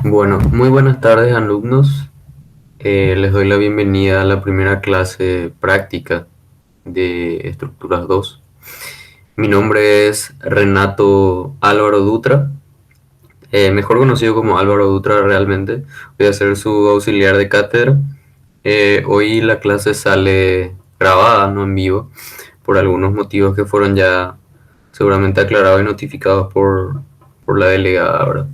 Bueno, muy buenas tardes, alumnos. Les doy la bienvenida a la primera clase práctica de Estructuras 2. Mi nombre es Renato Álvaro Dutra, mejor conocido como Álvaro Dutra realmente. Voy a ser su auxiliar de cátedra. Hoy la clase sale grabada, no en vivo, por algunos motivos que fueron ya seguramente aclarados y notificados por la delegada, ¿verdad?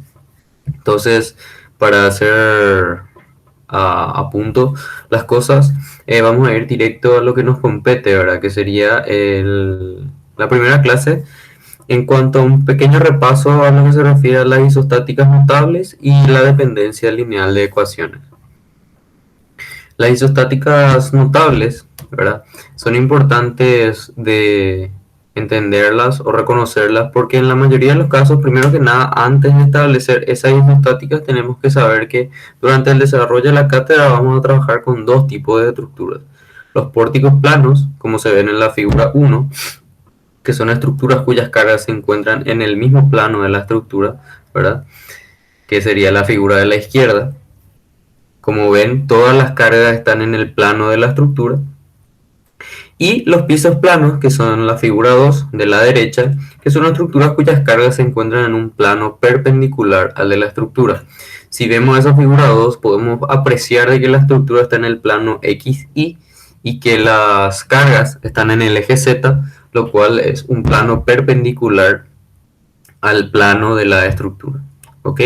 Entonces, para hacer a punto las cosas, vamos a ir directo a lo que nos compete, ¿verdad? Que sería la primera clase en cuanto a un pequeño repaso a lo que se refiere a las isostáticas notables y la dependencia lineal de ecuaciones. Las isostáticas notables, ¿verdad? Son importantes de entenderlas o reconocerlas porque en la mayoría de los casos, primero que nada, antes de establecer esas isostáticas, tenemos que saber que durante el desarrollo de la cátedra vamos a trabajar con dos tipos de estructuras. Los pórticos planos, como se ven en la figura 1, que son estructuras cuyas cargas se encuentran en el mismo plano de la estructura, ¿verdad? Que sería la figura de la izquierda. Como ven, todas las cargas están en el plano de la estructura. Y los pisos planos, que son la figura 2 de la derecha, que son estructuras cuyas cargas se encuentran en un plano perpendicular al de la estructura. Si vemos esa figura 2, podemos apreciar de que la estructura está en el plano XY y que las cargas están en el eje Z, lo cual es un plano perpendicular al plano de la estructura. ¿Ok?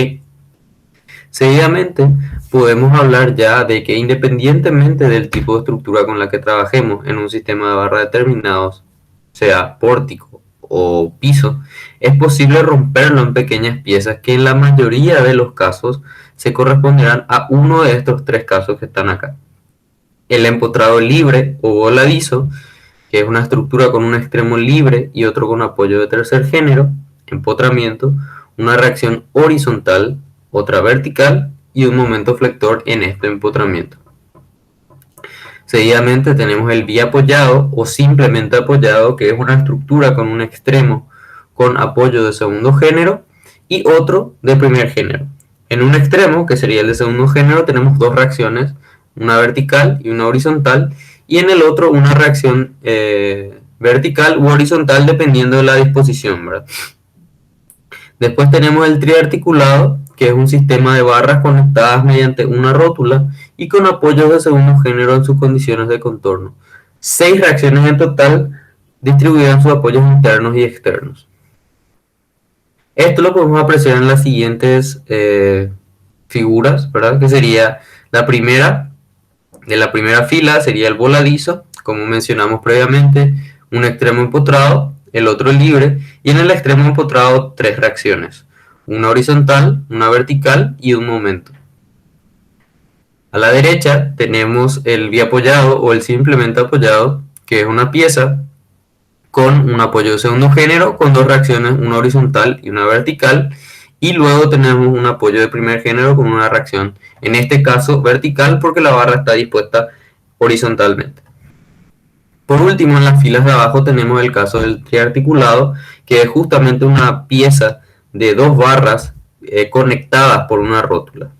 Seguidamente, podemos hablar ya de que independientemente del tipo de estructura con la que trabajemos en un sistema de barra determinados, sea pórtico o piso, es posible romperlo en pequeñas piezas que en la mayoría de los casos se corresponderán a uno de estos tres casos que están acá. El empotrado libre o voladizo, que es una estructura con un extremo libre y otro con apoyo de tercer género, empotramiento, una reacción horizontal, otra vertical y un momento flector en este empotramiento. Seguidamente tenemos el biapoyado o simplemente apoyado, que es una estructura con un extremo con apoyo de segundo género y otro de primer género. En un extremo, que sería el de segundo género, tenemos dos reacciones, una vertical y una horizontal, y en el otro una reacción vertical u horizontal dependiendo de la disposición, ¿verdad? Después tenemos el triarticulado, que es un sistema de barras conectadas mediante una rótula y con apoyos de segundo género en sus condiciones de contorno. 6 reacciones en total distribuidas en sus apoyos internos y externos. Esto lo podemos apreciar en las siguientes figuras, ¿verdad? Que sería la primera, de la primera fila sería el voladizo, como mencionamos previamente, un extremo empotrado, el otro libre, y en el extremo empotrado tres reacciones, una horizontal, una vertical y un momento. A la derecha tenemos el biapoyado o el simplemente apoyado, que es una pieza con un apoyo de segundo género con dos reacciones, una horizontal y una vertical, y luego tenemos un apoyo de primer género con una reacción, en este caso vertical porque la barra está dispuesta horizontalmente. Por último, en las filas de abajo tenemos el caso del triarticulado, que es justamente una pieza de dos barras conectadas por una rótula.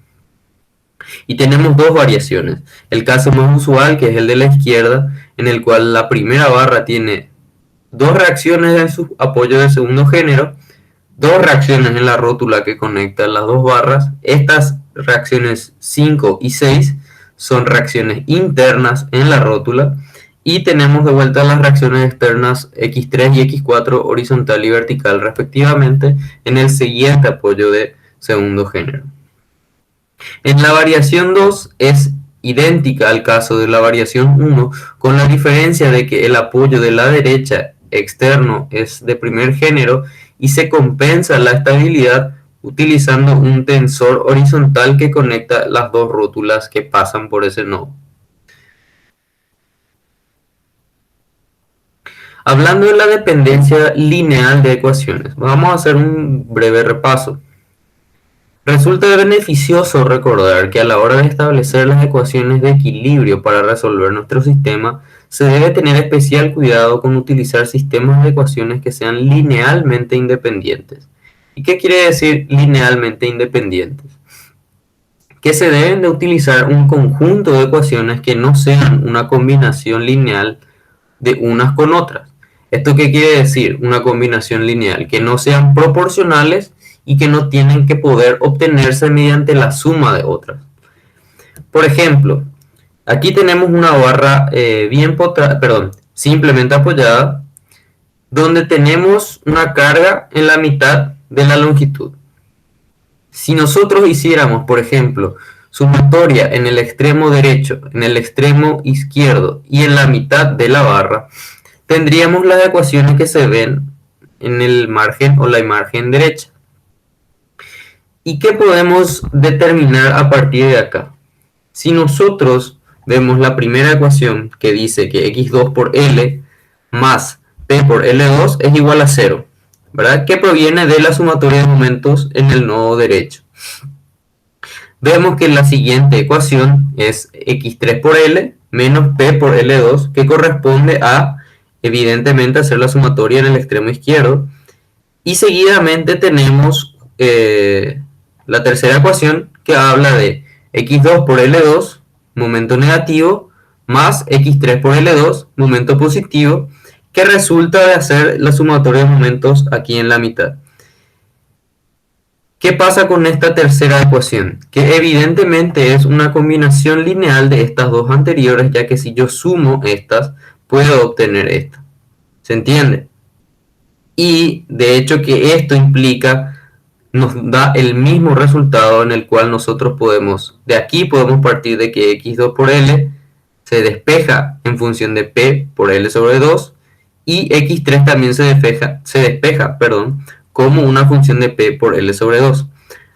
Y tenemos dos variaciones. El caso más usual, que es el de la izquierda, en el cual la primera barra tiene dos reacciones en su apoyo de segundo género, dos reacciones en la rótula que conectan las dos barras. Estas reacciones 5 y 6 son reacciones internas en la rótula, y tenemos de vuelta las reacciones externas X3 y X4 horizontal y vertical respectivamente en el siguiente apoyo de segundo género. En la variación 2 es idéntica al caso de la variación 1, con la diferencia de que el apoyo de la derecha externo es de primer género y se compensa la estabilidad utilizando un tensor horizontal que conecta las dos rótulas que pasan por ese nodo. Hablando de la dependencia lineal de ecuaciones, vamos a hacer un breve repaso. Resulta beneficioso recordar que a la hora de establecer las ecuaciones de equilibrio para resolver nuestro sistema, se debe tener especial cuidado con utilizar sistemas de ecuaciones que sean linealmente independientes. ¿Y qué quiere decir linealmente independientes? que se deben de utilizar un conjunto de ecuaciones que no sean una combinación lineal de unas con otras. ¿Esto qué quiere decir? Una combinación lineal, que no sean proporcionales y que no tienen que poder obtenerse mediante la suma de otras. Por ejemplo, aquí tenemos una barra simplemente apoyada, donde tenemos una carga en la mitad de la longitud. Si nosotros hiciéramos, por ejemplo, sumatoria en el extremo derecho, en el extremo izquierdo y en la mitad de la barra, tendríamos las ecuaciones que se ven en el margen o la imagen derecha. ¿Y qué podemos determinar a partir de acá? Si nosotros vemos la primera ecuación que dice que x2 por L más P por L2 es igual a 0, ¿verdad? Que proviene de la sumatoria de momentos en el nodo derecho. Vemos que la siguiente ecuación es x3 por L menos P por L2, que corresponde a, evidentemente, hacer la sumatoria en el extremo izquierdo. Y seguidamente tenemos la tercera ecuación que habla de x2 por L2, momento negativo, más x3 por L2, momento positivo, que resulta de hacer la sumatoria de momentos aquí en la mitad. ¿Qué pasa con esta tercera ecuación? Que evidentemente es una combinación lineal de estas dos anteriores, ya que si yo sumo estas, puedo obtener esta. ¿Se entiende? Y de hecho que esto implica, nos da el mismo resultado en el cual nosotros podemos, de aquí podemos partir de que x2 por L se despeja en función de P por L sobre 2 y x3 también se despeja, como una función de P por L sobre 2.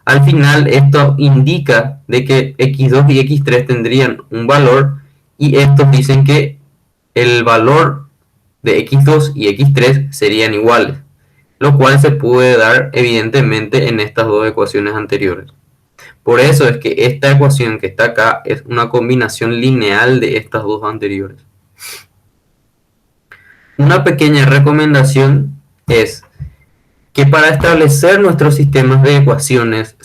Al final esto indica de que x2 y x3 tendrían un valor y estos dicen que el valor de x2 y x3 serían iguales, lo cual se puede dar evidentemente en estas dos ecuaciones anteriores. Por eso es que esta ecuación que está acá es una combinación lineal de estas dos anteriores. Una pequeña recomendación es que para establecer nuestros sistemas de ecuaciones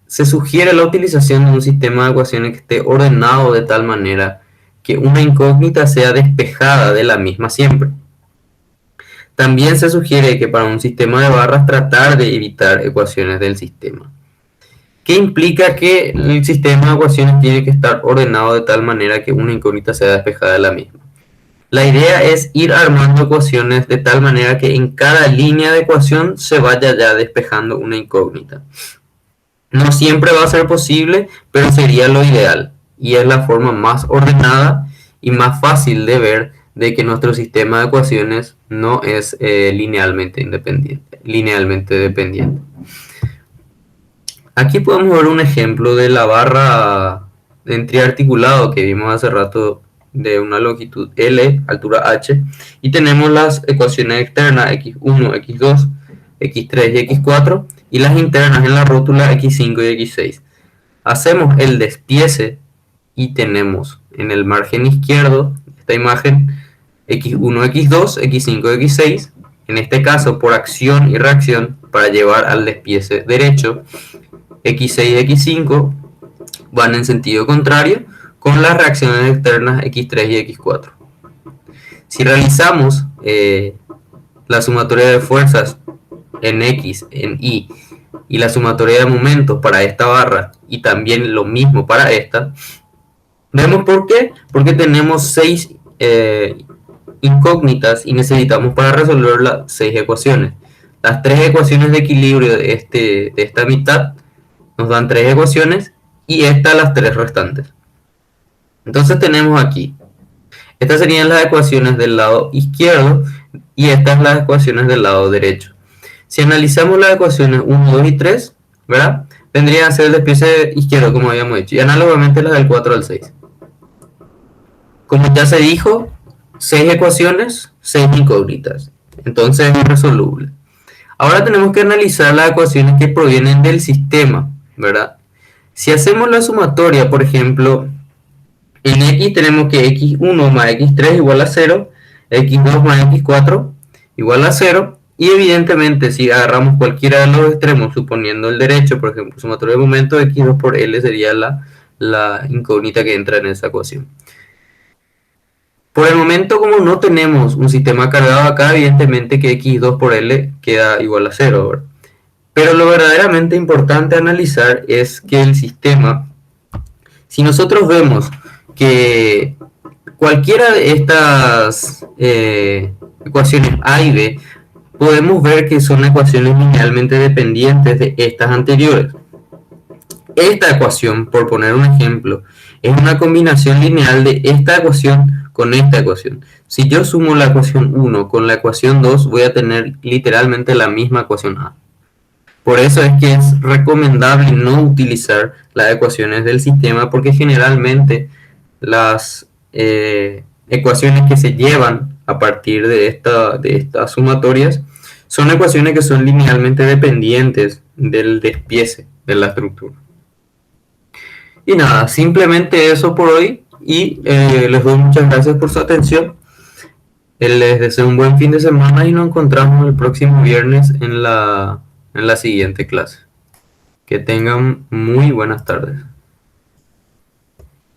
se sugiere la utilización de un sistema de ecuaciones que esté ordenado de tal manera que una incógnita sea despejada de la misma siempre. También se sugiere que para un sistema de barras tratar de evitar ecuaciones del sistema. ¿Qué implica que el sistema de ecuaciones tiene que estar ordenado de tal manera que una incógnita sea despejada de la misma? La idea es ir armando ecuaciones de tal manera que en cada línea de ecuación se vaya ya despejando una incógnita. No siempre va a ser posible, pero sería lo ideal. Y es la forma más ordenada y más fácil de ver de que nuestro sistema de ecuaciones no es linealmente dependiente. Aquí podemos ver un ejemplo de la barra en triarticulado que vimos hace rato de una longitud L, altura H, y tenemos las ecuaciones externas x1, x2, x3 y x4, y las internas en la rótula x5 y x6. Hacemos el despiece y tenemos en el margen izquierdo esta imagen x1, x2, x5, x6, en este caso por acción y reacción para llevar al despiece derecho, x6 y x5 van en sentido contrario con las reacciones externas x3 y x4. Si realizamos la sumatoria de fuerzas en x, en y, y la sumatoria de momentos para esta barra y también lo mismo para esta, vemos por qué, porque tenemos 6 incógnitas y necesitamos para resolver las 6 ecuaciones. Las 3 ecuaciones de equilibrio de esta mitad nos dan 3 ecuaciones y estas las 3 restantes. Entonces tenemos aquí, estas serían las ecuaciones del lado izquierdo y estas las ecuaciones del lado derecho. Si analizamos las ecuaciones 1, 2 y 3, ¿verdad? Vendrían a ser el despiece izquierdo como habíamos dicho y análogamente las del 4 al 6. Como ya se dijo, 6 ecuaciones, 6 incógnitas. Entonces es irresoluble. Ahora tenemos que analizar las ecuaciones que provienen del sistema, ¿verdad? Si hacemos la sumatoria, por ejemplo, en x tenemos que x1 más x3 igual a 0, x2 más x4 igual a 0, Y evidentemente, si agarramos cualquiera de los extremos, suponiendo el derecho, por ejemplo, sumatorio de momento, x2 por L sería la incógnita que entra en esa ecuación. Por el momento, como no tenemos un sistema cargado acá, evidentemente que x2 por L queda igual a 0, ¿verdad? Pero lo verdaderamente importante a analizar es que el sistema, si nosotros vemos que cualquiera de estas ecuaciones A y B, podemos ver que son ecuaciones linealmente dependientes de estas anteriores. Esta ecuación, por poner un ejemplo, es una combinación lineal de esta ecuación con esta ecuación. Si yo sumo la ecuación 1 con la ecuación 2, voy a tener literalmente la misma ecuación A. Por eso es que es recomendable no utilizar las ecuaciones del sistema, porque generalmente las ecuaciones que se llevan a partir de estas sumatorias son ecuaciones que son linealmente dependientes del despiece de la estructura. Y nada, simplemente eso por hoy y les doy muchas gracias por su atención. Les deseo un buen fin de semana y nos encontramos el próximo viernes en la siguiente clase. Que tengan muy buenas tardes.